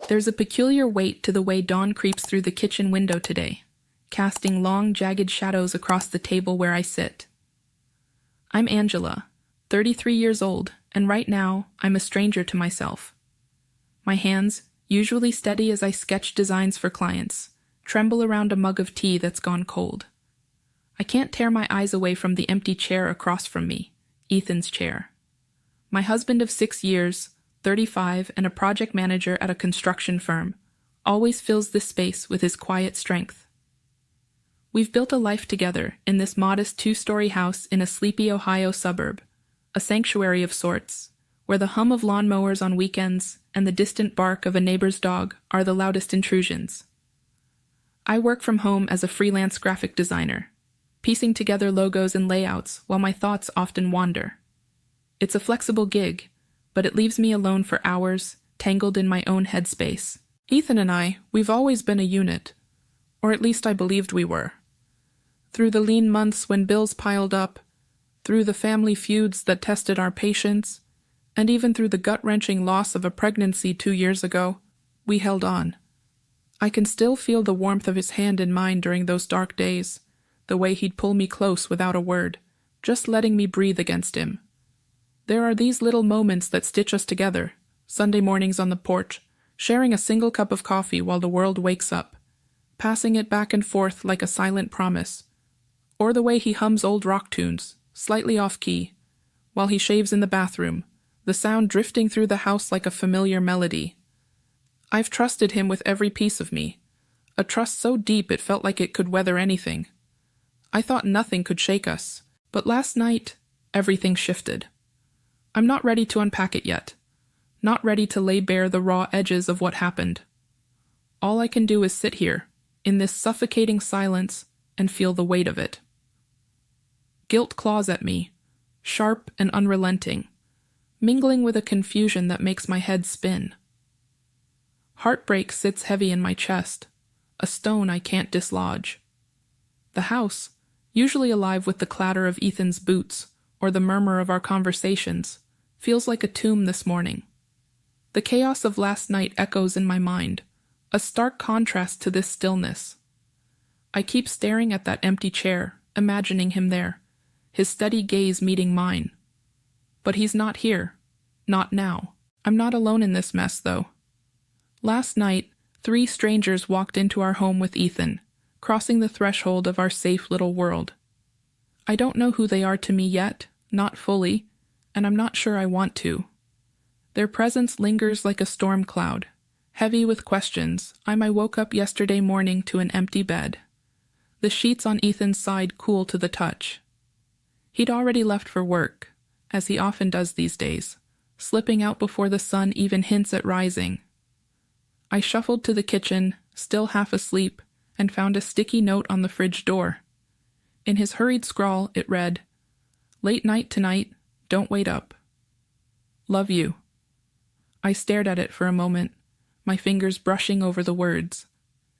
There's a peculiar weight to the way dawn creeps through the kitchen window today, casting long, jagged shadows across the table where I sit. I'm Angela, 33 years old, and right now, I'm a stranger to myself. My hands, usually steady as I sketch designs for clients, tremble around a mug of tea that's gone cold. I can't tear my eyes away from the empty chair across from me, Ethan's chair. My husband of 6 years, 35, and a project manager at a construction firm, always fills this space with his quiet strength. We've built a life together in this modest 2-story house in a sleepy Ohio suburb, a sanctuary of sorts, where the hum of lawnmowers on weekends and the distant bark of a neighbor's dog are the loudest intrusions. I work from home as a freelance graphic designer, piecing together logos and layouts while my thoughts often wander. It's a flexible gig, but it leaves me alone for hours, tangled in my own headspace. Ethan and we've always been a unit, or at least I believed we were. Through the lean months when bills piled up, through the family feuds that tested our patience, and even through the gut-wrenching loss of a pregnancy 2 years ago, we held on. I can still feel the warmth of his hand in mine during those dark days, the way he'd pull me close without a word, just letting me breathe against him. There are these little moments that stitch us together, Sunday mornings on the porch, sharing a single cup of coffee while the world wakes up, passing it back and forth like a silent promise, or the way he hums old rock tunes, slightly off-key, while he shaves in the bathroom, the sound drifting through the house like a familiar melody. I've trusted him with every piece of me, a trust so deep it felt like it could weather anything. I thought nothing could shake us, but last night, everything shifted. I'm not ready to unpack it yet, not ready to lay bare the raw edges of what happened. All I can do is sit here, in this suffocating silence, and feel the weight of it. Guilt claws at me, sharp and unrelenting, mingling with a confusion that makes my head spin. Heartbreak sits heavy in my chest, a stone I can't dislodge. The house, usually alive with the clatter of Ethan's boots or the murmur of our conversations, feels like a tomb this morning. The chaos of last night echoes in my mind, a stark contrast to this stillness. I keep staring at that empty chair, imagining him there, his steady gaze meeting mine. But he's not here. Not now. I'm not alone in this mess, though. Last night, 3 strangers walked into our home with Ethan, crossing the threshold of our safe little world. I don't know who they are to me yet, not fully, and I'm not sure I want to. Their presence lingers like a storm cloud, heavy with questions. I woke up yesterday morning to an empty bed. The sheets on Ethan's side cool to the touch. He'd already left for work, as he often does these days, slipping out before the sun even hints at rising. I shuffled to the kitchen, still half asleep, and found a sticky note on the fridge door. In his hurried scrawl, it read, "Late night tonight, don't wait up. Love you." I stared at it for a moment, my fingers brushing over the words.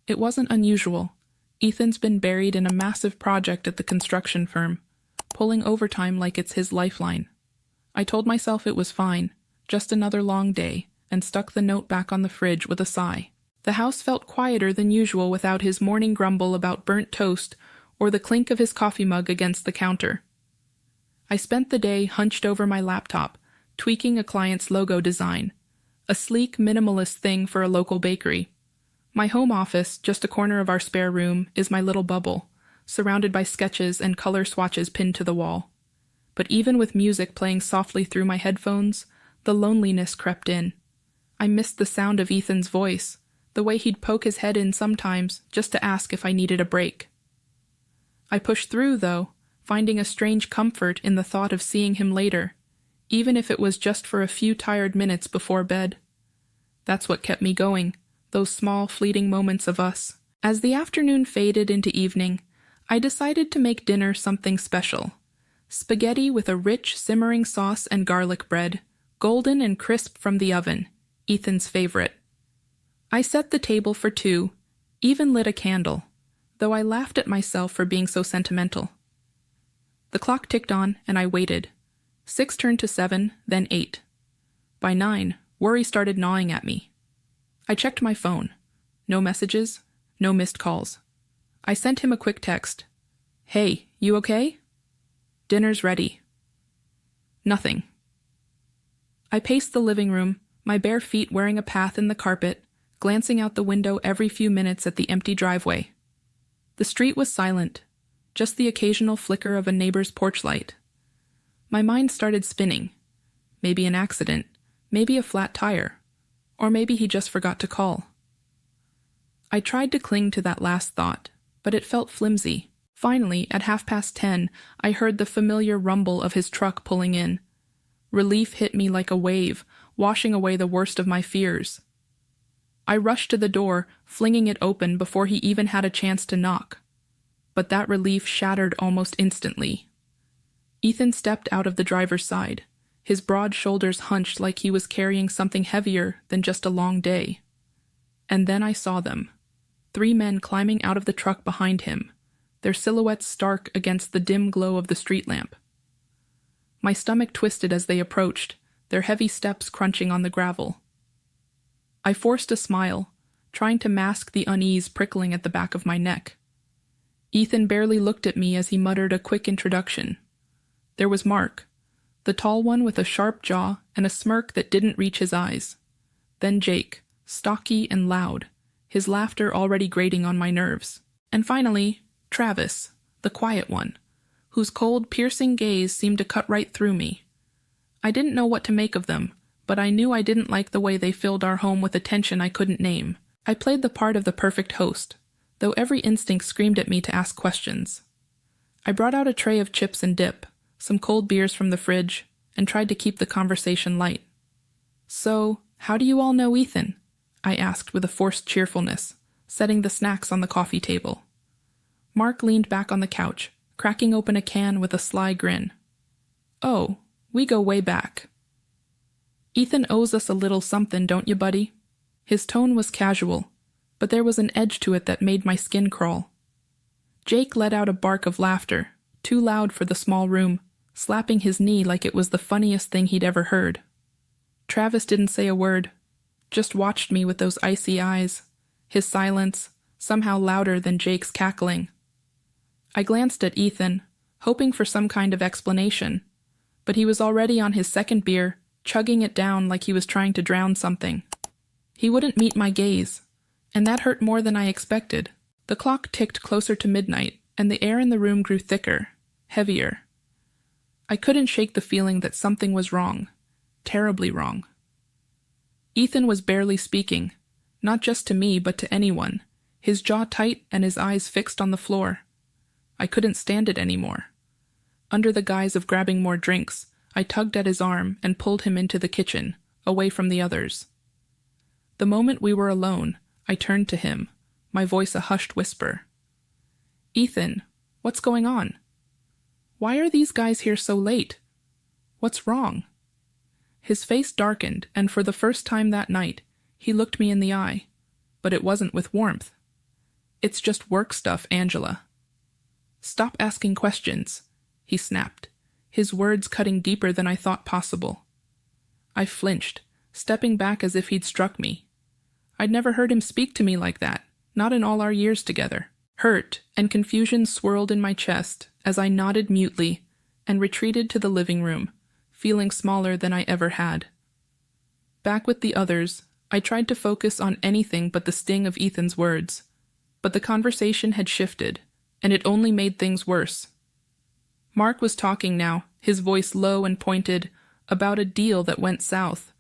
It wasn't unusual. Ethan's been buried in a massive project at the construction firm, pulling overtime like it's his lifeline. I told myself it was fine, just another long day, and stuck the note back on the fridge with a sigh. The house felt quieter than usual without his morning grumble about burnt toast or the clink of his coffee mug against the counter. I spent the day hunched over my laptop, tweaking a client's logo design, a sleek, minimalist thing for a local bakery. My home office, just a corner of our spare room, is my little bubble, surrounded by sketches and color swatches pinned to the wall. But even with music playing softly through my headphones, the loneliness crept in. I missed the sound of Ethan's voice, the way he'd poke his head in sometimes just to ask if I needed a break. I pushed through, though, finding a strange comfort in the thought of seeing him later, even if it was just for a few tired minutes before bed. That's what kept me going, those small, fleeting moments of us. As the afternoon faded into evening, I decided to make dinner something special. Spaghetti with a rich, simmering sauce and garlic bread, golden and crisp from the oven, Ethan's favorite. I set the table for 2, even lit a candle, though I laughed at myself for being so sentimental. The clock ticked on, and I waited. 6 turned to 7, then 8. By 9, worry started gnawing at me. I checked my phone. No messages, no missed calls. I sent him a quick text. "Hey, you okay?" "Dinner's ready." Nothing. I paced the living room, my bare feet wearing a path in the carpet, glancing out the window every few minutes at the empty driveway. The street was silent, just the occasional flicker of a neighbor's porch light. My mind started spinning. Maybe an accident, maybe a flat tire, or maybe he just forgot to call. I tried to cling to that last thought, but it felt flimsy. Finally, at 10:30, I heard the familiar rumble of his truck pulling in. Relief hit me like a wave, washing away the worst of my fears. I rushed to the door, flinging it open before he even had a chance to knock. But that relief shattered almost instantly. Ethan stepped out of the driver's side, his broad shoulders hunched like he was carrying something heavier than just a long day. And then I saw them. 3 men climbing out of the truck behind him, their silhouettes stark against the dim glow of the street lamp. My stomach twisted as they approached, their heavy steps crunching on the gravel. I forced a smile, trying to mask the unease prickling at the back of my neck. Ethan barely looked at me as he muttered a quick introduction. There was Mark, the tall one with a sharp jaw and a smirk that didn't reach his eyes. Then Jake, stocky and loud, his laughter already grating on my nerves. And finally, Travis, the quiet one, whose cold, piercing gaze seemed to cut right through me. I didn't know what to make of them, but I knew I didn't like the way they filled our home with attention I couldn't name. I played the part of the perfect host, though every instinct screamed at me to ask questions. I brought out a tray of chips and dip, some cold beers from the fridge, and tried to keep the conversation light. "So, how do you all know Ethan?" I asked with a forced cheerfulness, setting the snacks on the coffee table. Mark leaned back on the couch, cracking open a can with a sly grin. "Oh, we go way back." "Ethan owes us a little something, don't you, buddy?" His tone was casual, but there was an edge to it that made my skin crawl. Jake let out a bark of laughter, too loud for the small room, slapping his knee like it was the funniest thing he'd ever heard. Travis didn't say a word, just watched me with those icy eyes, his silence somehow louder than Jake's cackling. I glanced at Ethan, hoping for some kind of explanation, but he was already on his second beer, chugging it down like he was trying to drown something. He wouldn't meet my gaze, and that hurt more than I expected. The clock ticked closer to midnight, and the air in the room grew thicker, heavier. I couldn't shake the feeling that something was wrong, terribly wrong. Ethan was barely speaking, not just to me but to anyone, his jaw tight and his eyes fixed on the floor. I couldn't stand it anymore. Under the guise of grabbing more drinks, I tugged at his arm and pulled him into the kitchen, away from the others. The moment we were alone, I turned to him, my voice a hushed whisper. "Ethan, what's going on? Why are these guys here so late? What's wrong?" His face darkened, and for the first time that night, he looked me in the eye, but it wasn't with warmth. "It's just work stuff, Angela." "Stop asking questions," he snapped, his words cutting deeper than I thought possible. I flinched, stepping back as if he'd struck me. I'd never heard him speak to me like that, not in all our years together. Hurt and confusion swirled in my chest as I nodded mutely and retreated to the living room, feeling smaller than I ever had. Back with the others, I tried to focus on anything but the sting of Ethan's words, but the conversation had shifted, and it only made things worse. Mark was talking now, his voice low and pointed, about a deal that went south.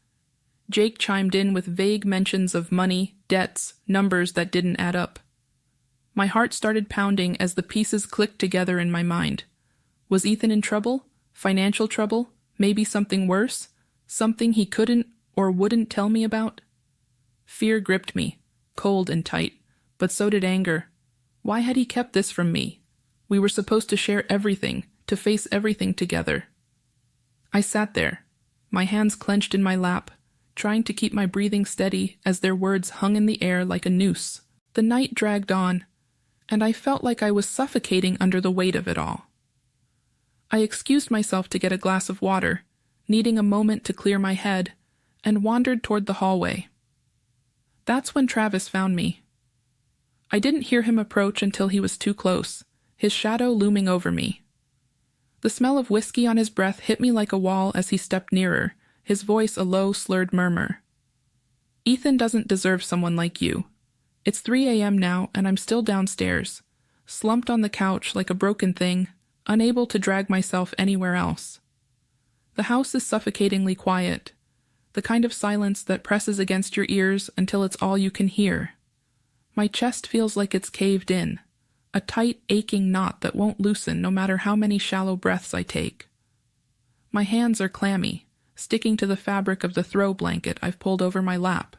Jake chimed in with vague mentions of money, debts, numbers that didn't add up. My heart started pounding as the pieces clicked together in my mind. Was Ethan in trouble? Financial trouble? Maybe something worse? Something he couldn't or wouldn't tell me about? Fear gripped me, cold and tight, but so did anger. Why had he kept this from me? We were supposed to share everything, to face everything together. I sat there, my hands clenched in my lap, trying to keep my breathing steady as their words hung in the air like a noose. The night dragged on, and I felt like I was suffocating under the weight of it all. I excused myself to get a glass of water, needing a moment to clear my head, and wandered toward the hallway. That's when Travis found me. I didn't hear him approach until he was too close, his shadow looming over me. The smell of whiskey on his breath hit me like a wall as he stepped nearer, his voice a low, slurred murmur. Ethan doesn't deserve someone like you. It's 3 a.m. now, and I'm still downstairs, slumped on the couch like a broken thing, unable to drag myself anywhere else. The house is suffocatingly quiet, the kind of silence that presses against your ears until it's all you can hear. My chest feels like it's caved in, a tight, aching knot that won't loosen no matter how many shallow breaths I take. My hands are clammy, sticking to the fabric of the throw blanket I've pulled over my lap,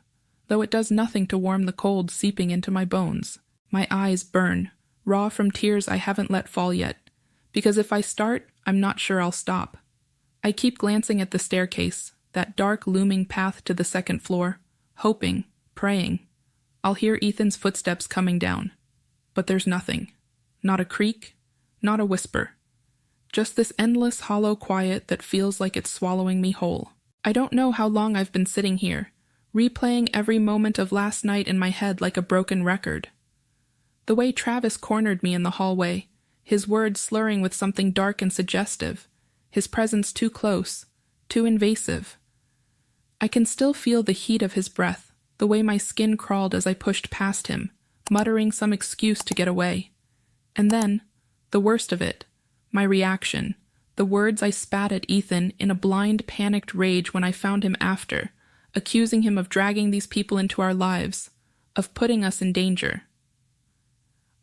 though it does nothing to warm the cold seeping into my bones. My eyes burn, raw from tears I haven't let fall yet, because if I start, I'm not sure I'll stop. I keep glancing at the staircase, that dark looming path to the second floor, hoping, praying. I'll hear Ethan's footsteps coming down. But there's nothing. Not a creak, not a whisper. Just this endless hollow quiet that feels like it's swallowing me whole. I don't know how long I've been sitting here, replaying every moment of last night in my head like a broken record. The way Travis cornered me in the hallway, his words slurring with something dark and suggestive, his presence too close, too invasive. I can still feel the heat of his breath, the way my skin crawled as I pushed past him, muttering some excuse to get away. And then, the worst of it, my reaction, the words I spat at Ethan in a blind, panicked rage when I found him after, accusing him of dragging these people into our lives, of putting us in danger.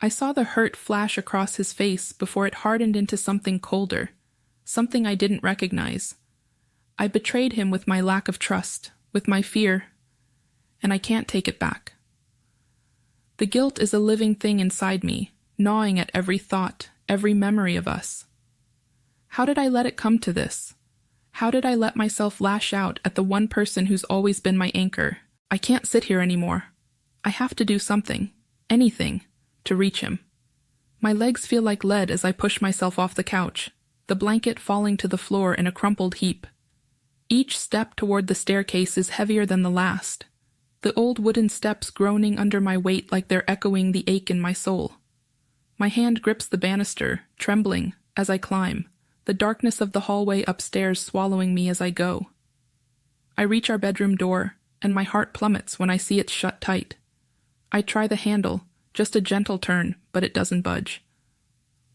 I saw the hurt flash across his face before it hardened into something colder, something I didn't recognize. I betrayed him with my lack of trust, with my fear, and I can't take it back. The guilt is a living thing inside me, gnawing at every thought, every memory of us. How did I let it come to this? How did I let myself lash out at the one person who's always been my anchor? I can't sit here anymore. I have to do something, anything, to reach him. My legs feel like lead as I push myself off the couch, the blanket falling to the floor in a crumpled heap. Each step toward the staircase is heavier than the last, the old wooden steps groaning under my weight like they're echoing the ache in my soul. My hand grips the banister, trembling, as I climb, the darkness of the hallway upstairs swallowing me as I go. I reach our bedroom door, and my heart plummets when I see it shut tight. I try the handle, just a gentle turn, but it doesn't budge.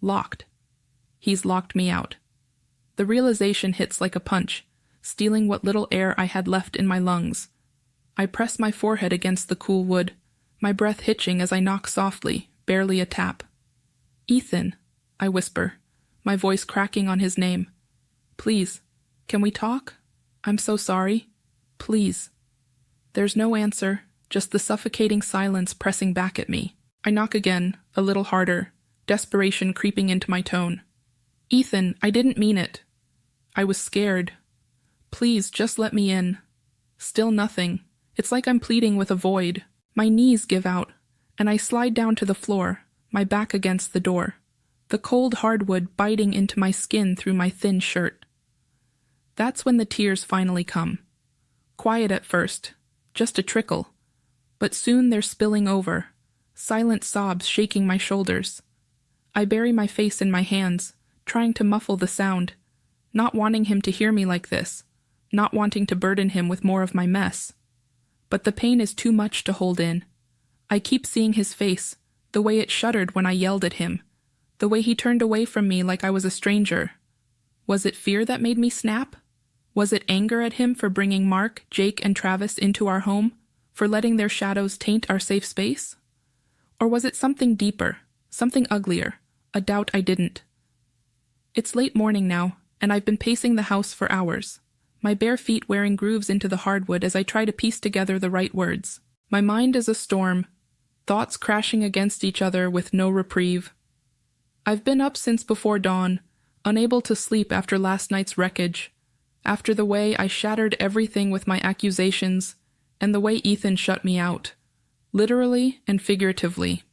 Locked. He's locked me out. The realization hits like a punch, stealing what little air I had left in my lungs. I press my forehead against the cool wood, my breath hitching as I knock softly, barely a tap. "Ethan," I whisper, my voice cracking on his name. "Please, can we talk? I'm so sorry. Please." There's no answer, just the suffocating silence pressing back at me. I knock again, a little harder, desperation creeping into my tone. "Ethan, I didn't mean it. I was scared. Please, just let me in." Still nothing. It's like I'm pleading with a void. My knees give out, and I slide down to the floor, my back against the door, the cold hardwood biting into my skin through my thin shirt. That's when the tears finally come. Quiet at first, just a trickle, but soon they're spilling over, silent sobs shaking my shoulders. I bury my face in my hands, trying to muffle the sound, not wanting him to hear me like this, not wanting to burden him with more of my mess. But the pain is too much to hold in. I keep seeing his face, the way it shuddered when I yelled at him, the way he turned away from me like I was a stranger. Was it fear that made me snap? Was it anger at him for bringing Mark, Jake, and Travis into our home, for letting their shadows taint our safe space? Or was it something deeper, something uglier, a doubt I didn't? It's late morning now, and I've been pacing the house for hours, my bare feet wearing grooves into the hardwood as I try to piece together the right words. My mind is a storm, thoughts crashing against each other with no reprieve. I've been up since before dawn, unable to sleep after last night's wreckage, after the way I shattered everything with my accusations, and the way Ethan shut me out, literally and figuratively.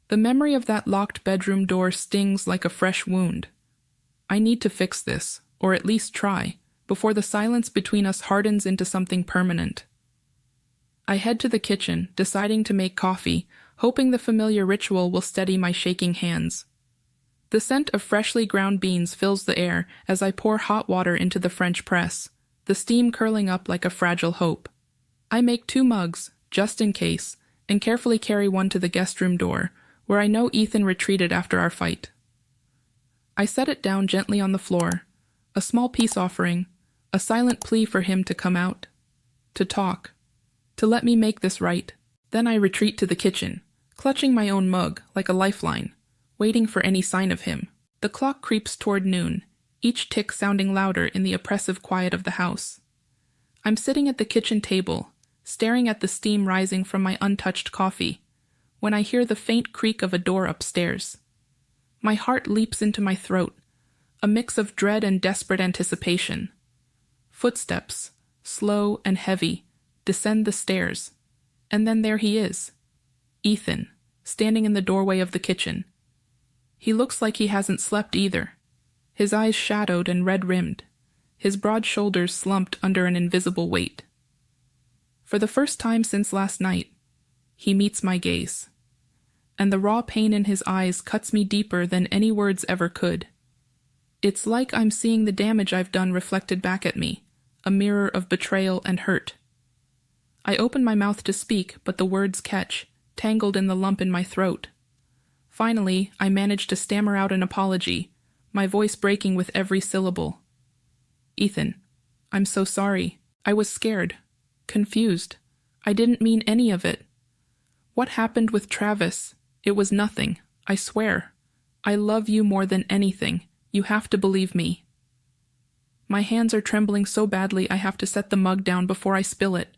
The memory of that locked bedroom door stings like a fresh wound. I need to fix this, or at least try, before the silence between us hardens into something permanent. I head to the kitchen, deciding to make coffee, hoping the familiar ritual will steady my shaking hands. The scent of freshly ground beans fills the air as I pour hot water into the French press, the steam curling up like a fragile hope. I make 2 mugs, just in case, and carefully carry one to the guest room door, where I know Ethan retreated after our fight. I set it down gently on the floor, a small peace offering, a silent plea for him to come out, to talk, to let me make this right. Then I retreat to the kitchen, clutching my own mug like a lifeline, waiting for any sign of him. The clock creeps toward noon, each tick sounding louder in the oppressive quiet of the house. I'm sitting at the kitchen table, staring at the steam rising from my untouched coffee, when I hear the faint creak of a door upstairs. My heart leaps into my throat, a mix of dread and desperate anticipation. Footsteps, slow and heavy, descend the stairs, and then there he is, Ethan, standing in the doorway of the kitchen. He looks like he hasn't slept either, his eyes shadowed and red-rimmed, his broad shoulders slumped under an invisible weight. For the first time since last night, he meets my gaze, and the raw pain in his eyes cuts me deeper than any words ever could. It's like I'm seeing the damage I've done reflected back at me, a mirror of betrayal and hurt. I open my mouth to speak, but the words catch, tangled in the lump in my throat. Finally, I manage to stammer out an apology, my voice breaking with every syllable. Ethan, I'm so sorry. I was scared, confused. I didn't mean any of it. What happened with Travis? It was nothing, I swear. I love you more than anything. You have to believe me. My hands are trembling so badly I have to set the mug down before I spill it,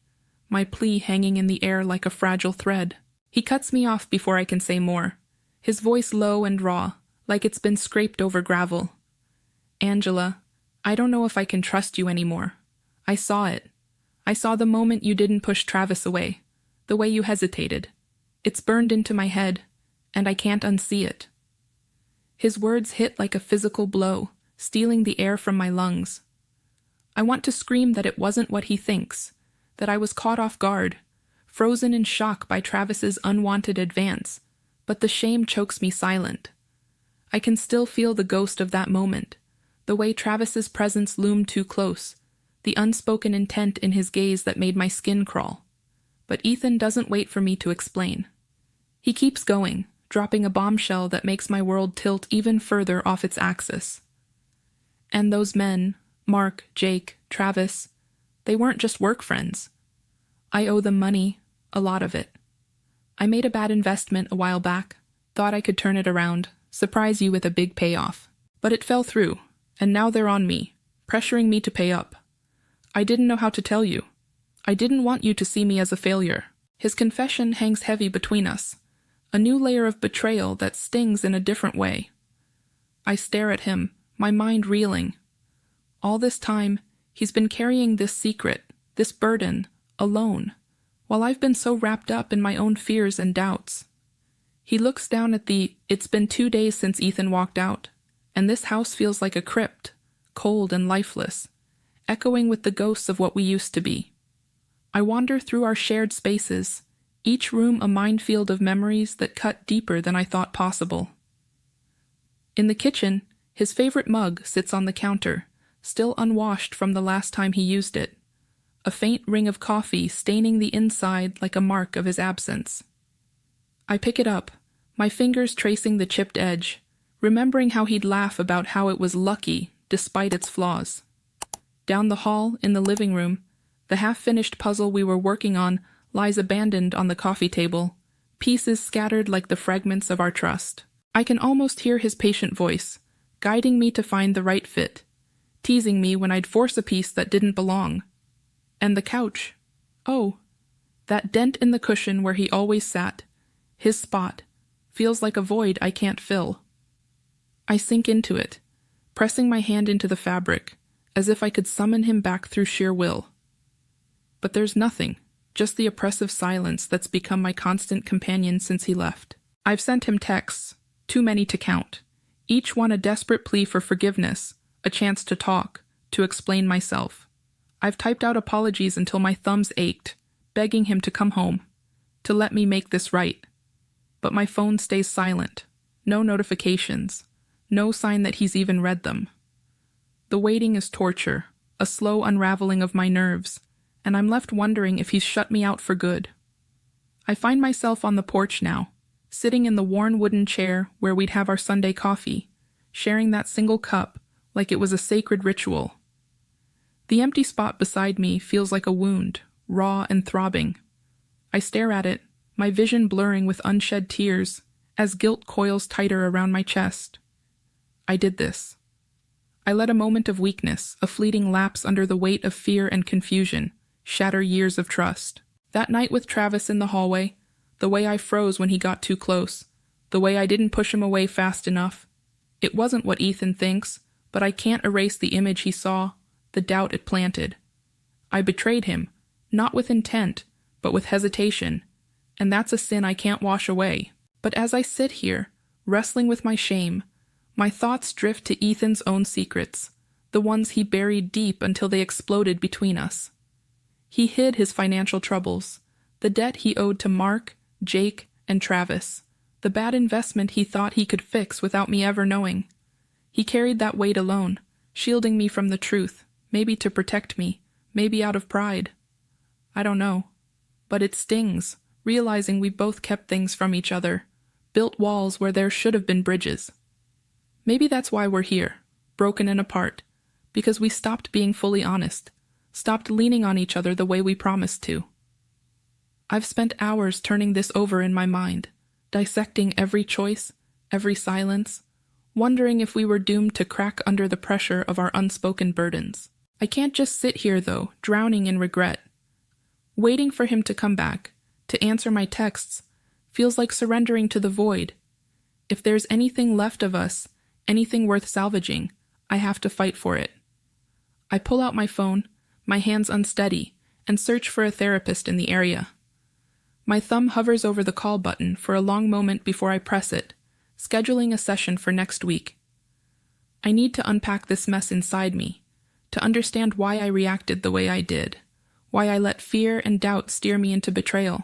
my plea hanging in the air like a fragile thread. He cuts me off before I can say more, his voice low and raw, like it's been scraped over gravel. Angela, I don't know if I can trust you anymore. I saw it. I saw the moment you didn't push Travis away, the way you hesitated. It's burned into my head, and I can't unsee it. His words hit like a physical blow, stealing the air from my lungs. I want to scream that it wasn't what he thinks, that I was caught off guard, frozen in shock by Travis's unwanted advance, but the shame chokes me silent. I can still feel the ghost of that moment, the way Travis's presence loomed too close, the unspoken intent in his gaze that made my skin crawl. But Ethan doesn't wait for me to explain. He keeps going, dropping a bombshell that makes my world tilt even further off its axis. And those men, Mark, Jake, Travis, they weren't just work friends. I owe them money, a lot of it. I made a bad investment a while back, thought I could turn it around, surprise you with a big payoff. But it fell through, and now they're on me, pressuring me to pay up. I didn't know how to tell you. I didn't want you to see me as a failure. His confession hangs heavy between us, a new layer of betrayal that stings in a different way. I stare at him, my mind reeling. All this time, he's been carrying this secret, this burden, alone, while I've been so wrapped up in my own fears and doubts. He looks down at it's been 2 days since Ethan walked out, and this house feels like a crypt, cold and lifeless, echoing with the ghosts of what we used to be. I wander through our shared spaces, each room a minefield of memories that cut deeper than I thought possible. In the kitchen, his favorite mug sits on the counter, still unwashed from the last time he used it, a faint ring of coffee staining the inside like a mark of his absence. I pick it up, my fingers tracing the chipped edge, remembering how he'd laugh about how it was lucky despite its flaws. Down the hall, in the living room, the half-finished puzzle we were working on lies abandoned on the coffee table, pieces scattered like the fragments of our trust. I can almost hear his patient voice, guiding me to find the right fit, teasing me when I'd force a piece that didn't belong. And the couch. Oh, that dent in the cushion where he always sat, his spot, feels like a void I can't fill. I sink into it, pressing my hand into the fabric, as if I could summon him back through sheer will. But there's nothing, just the oppressive silence that's become my constant companion since he left. I've sent him texts, too many to count, each one a desperate plea for forgiveness, a chance to talk, to explain myself. I've typed out apologies until my thumbs ached, begging him to come home, to let me make this right. But my phone stays silent. No notifications. No sign that he's even read them. The waiting is torture, a slow unraveling of my nerves, and I'm left wondering if he's shut me out for good. I find myself on the porch now, sitting in the worn wooden chair where we'd have our Sunday coffee, sharing that single cup like it was a sacred ritual. The empty spot beside me feels like a wound, raw and throbbing. I stare at it, my vision blurring with unshed tears, as guilt coils tighter around my chest. I did this. I let a moment of weakness, a fleeting lapse under the weight of fear and confusion, shatter years of trust. That night with Travis in the hallway, the way I froze when he got too close, the way I didn't push him away fast enough. It wasn't what Ethan thinks, but I can't erase the image he saw, the doubt it planted. I betrayed him, not with intent, but with hesitation, and that's a sin I can't wash away. But as I sit here, wrestling with my shame, my thoughts drift to Ethan's own secrets, the ones he buried deep until they exploded between us. He hid his financial troubles, the debt he owed to Mark, Jake, and Travis, the bad investment he thought he could fix without me ever knowing. He carried that weight alone, shielding me from the truth, maybe to protect me, maybe out of pride. I don't know. But it stings, realizing we both kept things from each other, built walls where there should have been bridges. Maybe that's why we're here, broken and apart, because we stopped being fully honest, stopped leaning on each other the way we promised to. I've spent hours turning this over in my mind, dissecting every choice, every silence, wondering if we were doomed to crack under the pressure of our unspoken burdens. I can't just sit here, though, drowning in regret. Waiting for him to come back, to answer my texts, feels like surrendering to the void. If there's anything left of us, anything worth salvaging, I have to fight for it. I pull out my phone, my hands unsteady, and search for a therapist in the area. My thumb hovers over the call button for a long moment before I press it, scheduling a session for next week. I need to unpack this mess inside me, to understand why I reacted the way I did, why I let fear and doubt steer me into betrayal.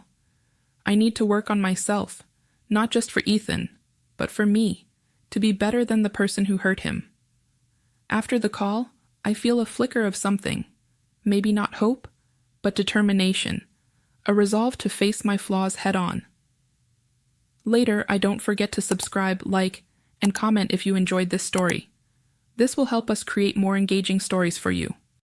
I need to work on myself, not just for Ethan, but for me, to be better than the person who hurt him. After the call, I feel a flicker of something, maybe not hope, but determination, a resolve to face my flaws head-on. Later, I don't forget to subscribe, like, and comment if you enjoyed this story. This will help us create more engaging stories for you.